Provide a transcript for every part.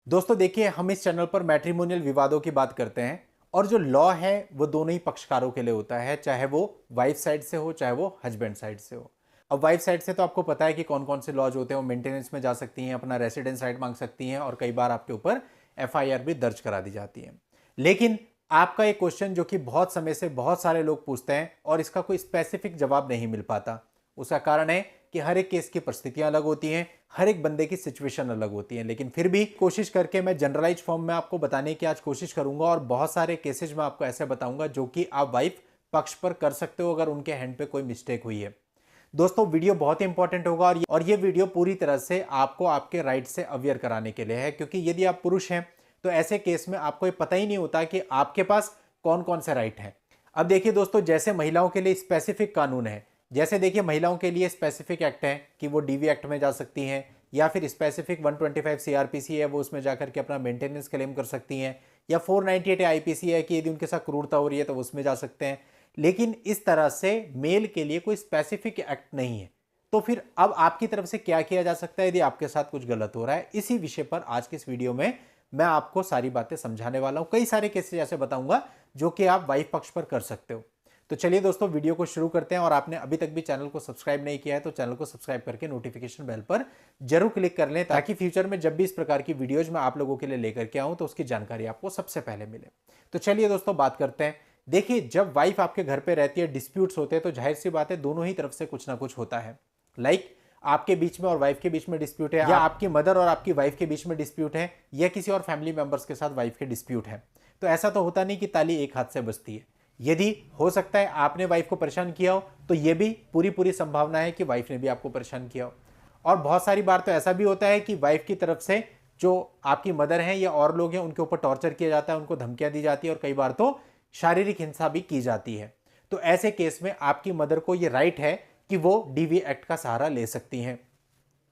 दोस्तों देखिए, हम इस चैनल पर मैट्रिमोनियल विवादों की बात करते हैं और जो लॉ है वो दोनों ही पक्षकारों के लिए होता है, चाहे वो वाइफ साइड से हो चाहे वो हस्बैंड साइड से हो। अब वाइफ साइड से तो आपको पता है कि कौन कौन से लॉज होते हैं। वो मेंटेनेंस में जा सकती हैं, अपना रेसिडेंस राइट मांग सकती हैं और कई बार आपके ऊपर एफआईआर भी दर्ज करा दी जाती है। लेकिन आपका एक क्वेश्चन जो कि बहुत समय से बहुत सारे लोग पूछते हैं और इसका कोई स्पेसिफिक जवाब नहीं मिल पाता, उसका कारण है कि हर एक केस की परिस्थितियां अलग होती हैं, हर एक बंदे की सिचुएशन अलग होती है। लेकिन फिर भी कोशिश करके मैं जनरलाइज फॉर्म में आपको बताने की आज कोशिश करूंगा और बहुत सारे केसेज में आपको ऐसे बताऊंगा जो कि आप वाइफ पक्ष पर कर सकते हो अगर उनके हैंड पे कोई मिस्टेक हुई है। दोस्तों वीडियो बहुत इंपॉर्टेंट होगा और ये वीडियो पूरी तरह से आपको आपके राइट से अवेयर कराने के लिए है, क्योंकि यदि आप पुरुष हैं तो ऐसे केस में आपको ये पता ही नहीं होता कि आपके पास कौन कौन से राइट हैं। अब देखिए दोस्तों, जैसे महिलाओं के लिए स्पेसिफिक कानून है, जैसे देखिए महिलाओं के लिए स्पेसिफिक एक्ट है कि वो डीवी एक्ट में जा सकती हैं, या फिर स्पेसिफिक 125 सीआरपीसी है वो उसमें जाकर के अपना मेंटेनेंस क्लेम कर सकती हैं, या 498 आईपीसी है कि यदि उनके साथ क्रूरता हो रही है तो उसमें जा सकते हैं। लेकिन इस तरह से मेल के लिए कोई स्पेसिफिक एक्ट नहीं है। तो फिर अब आपकी तरफ से क्या किया जा सकता है यदि आपके साथ कुछ गलत हो रहा है? इसी विषय पर आज की इस वीडियो में मैं आपको सारी बातें समझाने वाला हूं। कई सारे केसेस ऐसे बताऊंगा जो कि आप वाइफ पक्ष पर कर सकते हो। तो चलिए दोस्तों वीडियो को शुरू करते हैं। और आपने अभी तक भी चैनल को सब्सक्राइब नहीं किया है तो चैनल को सब्सक्राइब करके नोटिफिकेशन बेल पर जरूर क्लिक कर लें, ताकि फ्यूचर में जब भी इस प्रकार की वीडियोज मैं आप लोगों के लिए लेकर के आऊं तो उसकी जानकारी आपको सबसे पहले मिले। तो चलिए दोस्तों बात करते हैं। देखिए, जब वाइफ आपके घर पे रहती है, डिस्प्यूट्स होते हैं, तो जाहिर सी बात है दोनों ही तरफ से कुछ ना कुछ होता है। लाइक आपके बीच में और वाइफ के बीच में डिस्प्यूट है, या आपकी मदर और आपकी वाइफ के बीच में डिस्प्यूट है, या किसी और फैमिली मेंबर्स के साथ वाइफ के डिस्प्यूट है। तो ऐसा तो होता नहीं कि ताली एक हाथ से बजती है। यदि हो सकता है आपने वाइफ को परेशान किया हो तो यह भी पूरी पूरी संभावना है कि वाइफ ने भी आपको परेशान किया हो। और बहुत सारी बार तो ऐसा भी होता है कि वाइफ की तरफ से जो आपकी मदर हैं या और लोग हैं उनके ऊपर टॉर्चर किया जाता है, उनको धमकियां दी जाती है और कई बार तो शारीरिक हिंसा भी की जाती है। तो ऐसे केस में आपकी मदर को यह राइट है कि वो डीवी एक्ट का सहारा ले सकती हैं।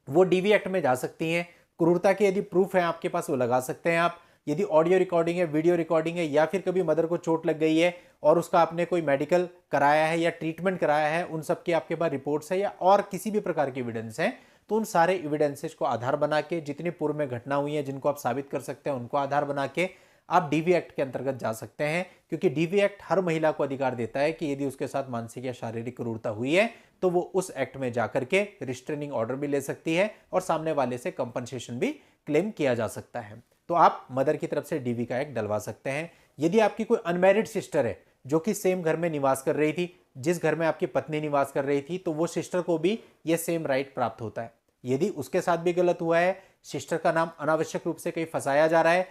वो डीवी एक्ट में जा सकती हैं। क्रूरता के यदि प्रूफ है आपके पास वो लगा सकते हैं आप। यदि ऑडियो रिकॉर्डिंग है, वीडियो रिकॉर्डिंग है, या फिर कभी मदर को चोट लग गई है और उसका आपने कोई मेडिकल कराया है या ट्रीटमेंट कराया है, उन सब की आपके पास रिपोर्ट्स है या और किसी भी प्रकार की एविडेंस है, तो उन सारे एविडेंसेस को आधार बना के, जितनी पूर्व में घटना हुई है जिनको आप साबित कर सकते हैं उनको आधार बना के आप डीवी एक्ट के अंतर्गत जा सकते हैं। क्योंकि डीवी एक्ट हर महिला को अधिकार देता है कि यदि उसके साथ मानसिक या शारीरिक क्रूरता हुई है तो वो उस एक्ट में जाकर के रिस्ट्रेनिंग ऑर्डर भी ले सकती है और सामने वाले से कंपनसेशन भी क्लेम किया जा सकता है। तो आप मदर की तरफ से डीवी का एक्ट डलवा सकते हैं। यदि आपकी कोई अनमैरिड सिस्टर है जो कि सेम घर में निवास कर रही थी जिस घर में आपकी पत्नी निवास कर रही थी, तो वो सिस्टर को भी ये सेम राइट प्राप्त होता है। यदि उसके साथ भी गलत हुआ है, सिस्टर का नाम अनावश्यक रूप से कहीं फंसाया जा रहा है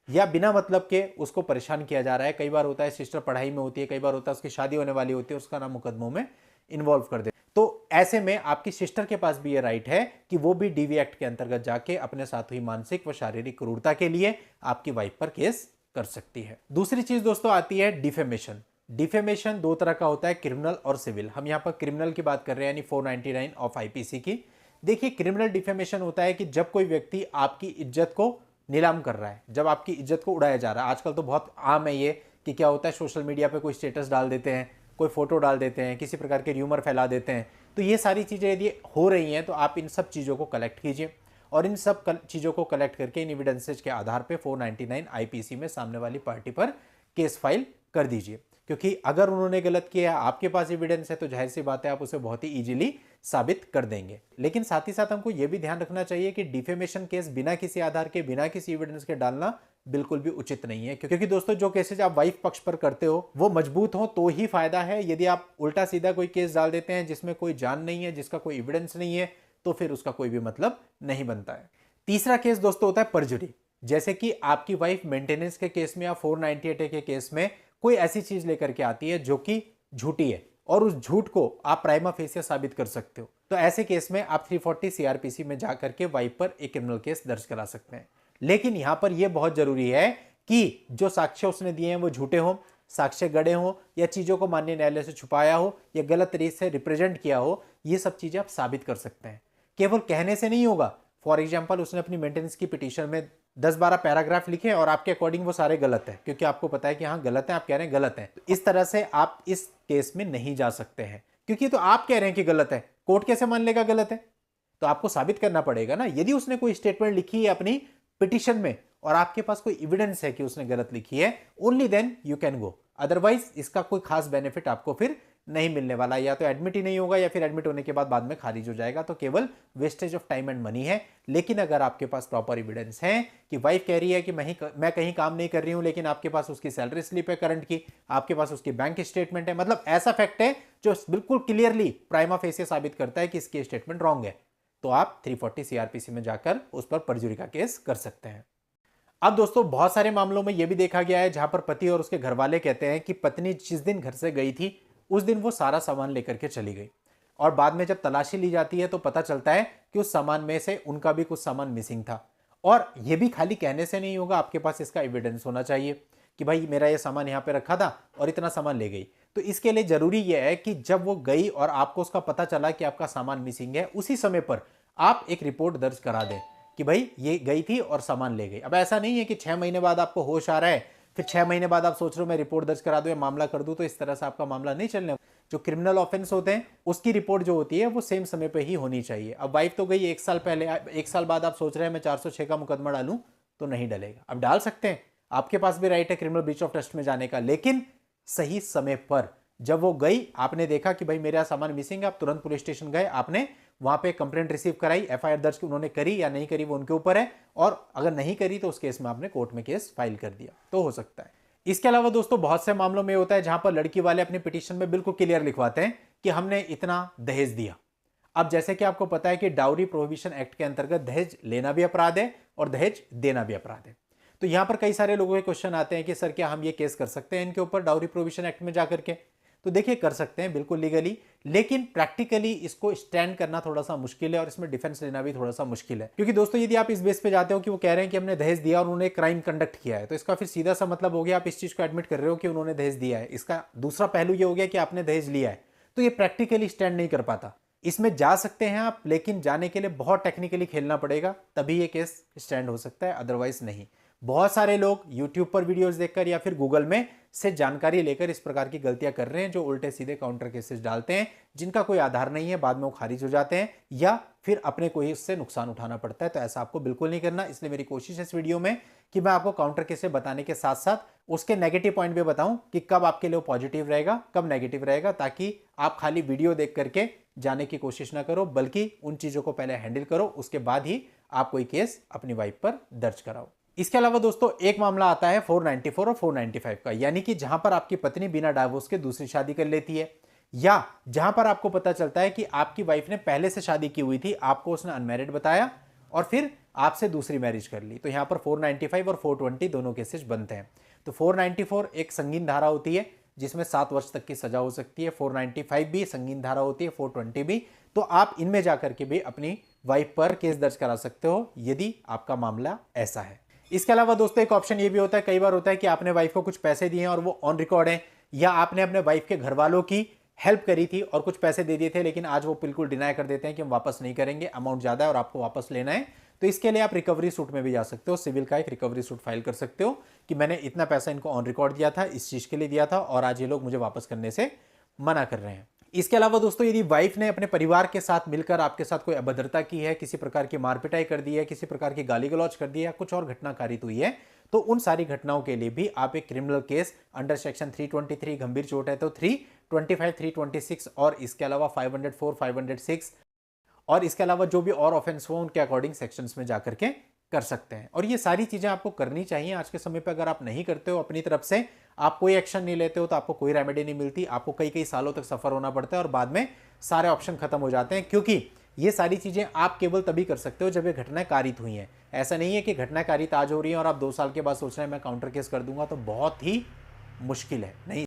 या बिना मतलब के उसको परेशान किया जा रहा है, कई बार होता है सिस्टर पढ़ाई में होती है, कई बार होता है उसकी शादी होने वाली होती है, उसका नाम मुकदमों में इन्वॉल्व कर दे, तो ऐसे में आपकी सिस्टर के पास भी ये राइट है कि वो भी डीवी एक्ट के अंतर्गत जाके अपने साथ हुई मानसिक व शारीरिक क्रूरता के लिए आपकी वाइफ पर केस कर सकती है। दूसरी चीज दोस्तों आती है डिफेमेशन। डिफेमेशन दो तरह का होता है, क्रिमिनल और सिविल। हम यहाँ पर क्रिमिनल की बात कर रहे हैं, यानी 499 ऑफ आईपीसी की। देखिए, क्रिमिनल डिफेमेशन होता है कि जब कोई व्यक्ति आपकी इज्जत को नीलाम कर रहा है, जब आपकी इज्जत को उड़ाया जा रहा है। आजकल तो बहुत आम है ये कि क्या होता है, सोशल मीडिया पे कोई स्टेटस डाल देते हैं, कोई फोटो डाल देते हैं, किसी प्रकार के र्यूमर फैला देते हैं। तो ये सारी चीज़ें यदि हो रही हैं तो आप इन सब चीज़ों को कलेक्ट कीजिए और इन सब चीज़ों को कलेक्ट करके इन एविडेंसेज के आधार पे 499 आईपीसी में सामने वाली पार्टी पर केस फाइल कर दीजिए। क्योंकि अगर उन्होंने गलत किया, आपके पास एविडेंस है, तो जाहिर सी बात है आप उसे बहुत ही इजीली साबित कर देंगे। लेकिन साथ ही साथ हमको यह भी ध्यान रखना चाहिए कि डिफेमेशन केस बिना किसी आधार के, बिना किसी एविडेंस के डालना बिल्कुल भी उचित नहीं है। क्योंकि दोस्तों जो केसेज आप वाइफ पक्ष पर करते हो वो मजबूत हो तो ही फायदा है। यदि आप उल्टा सीधा कोई केस डाल देते हैं जिसमें कोई जान नहीं है, जिसका कोई एविडेंस नहीं है, तो फिर उसका कोई भी मतलब नहीं बनता है। तीसरा केस दोस्तों होता है परजुरी। जैसे कि आपकी वाइफ मेंटेनेंस के केस में या 498 के केस में कोई ऐसी चीज लेकर के आती है जो कि झूठी है और उस झूठ को आप प्राइमा फेसिया साबित कर सकते हो, तो ऐसे केस में आप 340 सीआरपीसी में जाकर के वाइफ पर एक क्रिमिनल केस दर्ज करा सकते हैं। लेकिन यहां पर यह बहुत जरूरी है कि जो साक्ष्य उसने दिए हैं वो झूठे हों, साक्ष्य गढ़े हों, या चीजों को माननीय न्यायालय से छुपाया हो या गलत तरीके से रिप्रेजेंट किया हो, ये सब चीजें आप साबित कर सकते हैं। केवल कहने से नहीं होगा। फॉर एग्जाम्पल, उसने अपनी मेंटेनेंस की पिटीशन में 10-12 पैराग्राफ लिखे और आपके अकॉर्डिंग वो सारे गलत है, क्योंकि आपको पता है कि हाँ गलत है, आप कह रहे हैं गलत है। तो इस तरह से आप इस केस में नहीं जा सकते हैं, क्योंकि तो आप कह रहे हैं कि गलत है, कोर्ट कैसे मान लेगा गलत है? तो आपको साबित करना पड़ेगा ना। यदि उसने कोई स्टेटमेंट लिखी है अपनी पिटीशन में और आपके पास कोई एविडेंस है कि उसने गलत लिखी है, only then you can go. Otherwise इसका कोई खास बेनिफिट आपको फिर नहीं मिलने वाला, या तो एडमिट ही नहीं होगा या फिर एडमिट होने के बाद में खारिज हो जाएगा, तो केवल wastage of time and money है। लेकिन अगर आपके पास प्रॉपर एविडेंस है कि वाइफ कह रही है कि मैं कहीं काम नहीं कर रही हूं, लेकिन आपके पास उसकी सैलरी स्लिप है करंट की, आपके पास उसकी बैंक स्टेटमेंट है, मतलब ऐसा फैक्ट है जो बिल्कुल क्लियरली प्राइमा फेसिया साबित करता है कि इसकी स्टेटमेंट रॉन्ग है, तो आप 340 सीआरपीसी में जाकर उस पर परजुरी का केस कर सकते हैं। अब दोस्तों बहुत सारे मामलों में यह भी देखा गया है जहां पर पति और उसके घर वाले कहते हैं कि पत्नी जिस दिन घर से गई थी उस दिन वो सारा सामान लेकर के चली गई, और बाद में जब तलाशी ली जाती है तो पता चलता है कि उस सामान में से उनका भी कुछ सामान मिसिंग था। और यह भी खाली कहने से नहीं होगा, आपके पास इसका एविडेंस होना चाहिए कि भाई मेरा ये सामान यहाँ पे रखा था और इतना सामान ले गई। तो इसके लिए जरूरी यह है कि जब वो गई और आपको उसका पता चला कि आपका सामान मिसिंग है, उसी समय पर आप एक रिपोर्ट दर्ज करा दें कि भाई ये गई थी और सामान ले गई। अब ऐसा नहीं है कि 6 महीने बाद आपको होश आ रहा है, फिर 6 महीने बाद आप सोच रहे हो मैं रिपोर्ट दर्ज करा दूं या मामला कर दूं, तो इस तरह से आपका मामला नहीं चलने। जो क्रिमिनल ऑफेंस होते हैं उसकी रिपोर्ट जो होती है वो सेम समय पे ही होनी चाहिए। अब वाइफ तो गई 1 साल पहले, 1 साल बाद आप सोच रहे हैं मैं 406 का मुकदमा डालूं, तो नहीं डलेगा। अब डाल सकते हैं, आपके पास भी राइट है क्रिमिनल ब्रीच ऑफ ट्रस्ट में जाने का, लेकिन सही समय पर। जब वो गई, आपने देखा कि भाई मेरा सामान मिसिंग है, आप तुरंत पुलिस स्टेशन गए, आपने वहां पे कंप्लेंट रिसीव कराई, एफआईआर दर्ज उन्होंने करी या नहीं करी वो उनके ऊपर है, और अगर नहीं करी तो उस केस में आपने कोर्ट में केस फाइल कर दिया, तो हो सकता है। इसके अलावा दोस्तों बहुत से मामलों में होता है जहां पर लड़की वाले अपनी पिटीशन में बिल्कुल क्लियर लिखवाते हैं कि हमने इतना दहेज दिया। अब जैसे कि आपको पता है कि डाउरी प्रोहिबिशन एक्ट के अंतर्गत दहेज लेना भी अपराध है और दहेज देना भी अपराध है। तो यहां पर कई सारे लोगों के क्वेश्चन आते हैं कि सर क्या हम ये केस कर सकते हैं इनके ऊपर डाउरी प्रोहिबिशन एक्ट में जाकर के? तो देखिए कर सकते हैं बिल्कुल लीगली, लेकिन प्रैक्टिकली इसको स्टैंड करना थोड़ा सा मुश्किल है और इसमें डिफेंस लेना भी थोड़ा सा मुश्किल है। क्योंकि दोस्तों यदि आप इस बेस पे जाते हो कि वो कह रहे हैं कि हमने दहेज दिया और उन्होंने क्राइम कंडक्ट किया है, तो इसका फिर सीधा सा मतलब हो गया आप इस चीज को एडमिट कर रहे हो कि उन्होंने दहेज दिया है। इसका दूसरा पहलू ये हो गया कि आपने दहेज लिया है, तो ये प्रैक्टिकली स्टैंड नहीं कर पाता। इसमें जा सकते हैं आप, लेकिन जाने के लिए बहुत टेक्निकली खेलना पड़ेगा, तभी ये केस स्टैंड हो सकता है, अदरवाइज नहीं। बहुत सारे लोग YouTube पर वीडियोस देखकर या फिर गूगल में से जानकारी लेकर इस प्रकार की गलतियां कर रहे हैं, जो उल्टे सीधे काउंटर केसेस डालते हैं जिनका कोई आधार नहीं है, बाद में वो खारिज हो जाते हैं या फिर अपने को ही उससे नुकसान उठाना पड़ता है। तो ऐसा आपको बिल्कुल नहीं करना। इसलिए मेरी कोशिश है इस वीडियो में कि मैं आपको काउंटर केसेस बताने के साथ साथ उसके नेगेटिव पॉइंट भी बताऊं कि कब आपके लिए पॉजिटिव रहेगा, कब नेगेटिव रहेगा, ताकि आप खाली वीडियो देख करके जाने की कोशिश ना करो, बल्कि उन चीजों को पहले हैंडल करो, उसके बाद ही आप कोई केस अपनी वाइफ पर दर्ज कराओ। इसके अलावा दोस्तों एक मामला आता है 494 और 495 का, यानी कि जहां पर आपकी पत्नी बिना डाइवोर्स के दूसरी शादी कर लेती है, या जहां पर आपको पता चलता है कि आपकी वाइफ ने पहले से शादी की हुई थी, आपको उसने अनमैरिड बताया और फिर आपसे दूसरी मैरिज कर ली। तो यहां पर 495 और 420 दोनों केसेस बनते हैं। तो 494 एक संगीन धारा होती है जिसमें 7 वर्ष तक की सजा हो सकती है। 495 भी संगीन धारा होती है, 420 भी। तो आप इनमें जाकर के भी अपनी वाइफ पर केस दर्ज करा सकते हो यदि आपका मामला ऐसा है। इसके अलावा दोस्तों एक ऑप्शन ये भी होता है, कई बार होता है कि आपने वाइफ को कुछ पैसे दिए हैं और वो ऑन रिकॉर्ड है, या आपने अपने वाइफ के घर वालों की हेल्प करी थी और कुछ पैसे दे दिए थे, लेकिन आज वो बिल्कुल डिनाई कर देते हैं कि हम वापस नहीं करेंगे, अमाउंट ज्यादा है और आपको वापस लेना है। तो इसके लिए आप रिकवरी सूट में भी जा सकते हो, सिविल का एक रिकवरी सूट फाइल कर सकते हो कि मैंने इतना पैसा इनको ऑन रिकॉर्ड दिया था, इस चीज के लिए दिया था और आज ये लोग मुझे वापस करने से मना कर रहे हैं। इसके अलावा दोस्तों यदि वाइफ ने अपने परिवार के साथ मिलकर आपके साथ कोई अभद्रता की है, किसी प्रकार की मारपिटाई कर दी है, किसी प्रकार की गाली गलौज कर दी है या कुछ और घटना कारित हुई है, तो उन सारी घटनाओं के लिए भी आप एक क्रिमिनल केस अंडर सेक्शन 323, गंभीर चोट है तो 325, 326 और इसके अलावा 504, 506 और इसके अलावा जो भी और ऑफेंस हो उनके अकॉर्डिंग सेक्शंस में जाकर के कर सकते हैं। और ये सारी चीजें आपको करनी चाहिए। आज के समय पे अगर आप नहीं करते हो, अपनी तरफ से आप कोई एक्शन नहीं लेते हो, तो आपको कोई रेमेडी नहीं मिलती, आपको कई कई सालों तक सफर होना पड़ता है और बाद में सारे ऑप्शन खत्म हो जाते हैं, क्योंकि ये सारी चीजें आप केवल तभी कर सकते हो जब ये घटनाएं कारित हुई हैं। ऐसा नहीं है कि घटनाएं कारित आज हो रही हैं और आप 2 साल के बाद सोच रहे हैं मैं काउंटर केस कर दूंगा, तो बहुत ही मुश्किल है। नहीं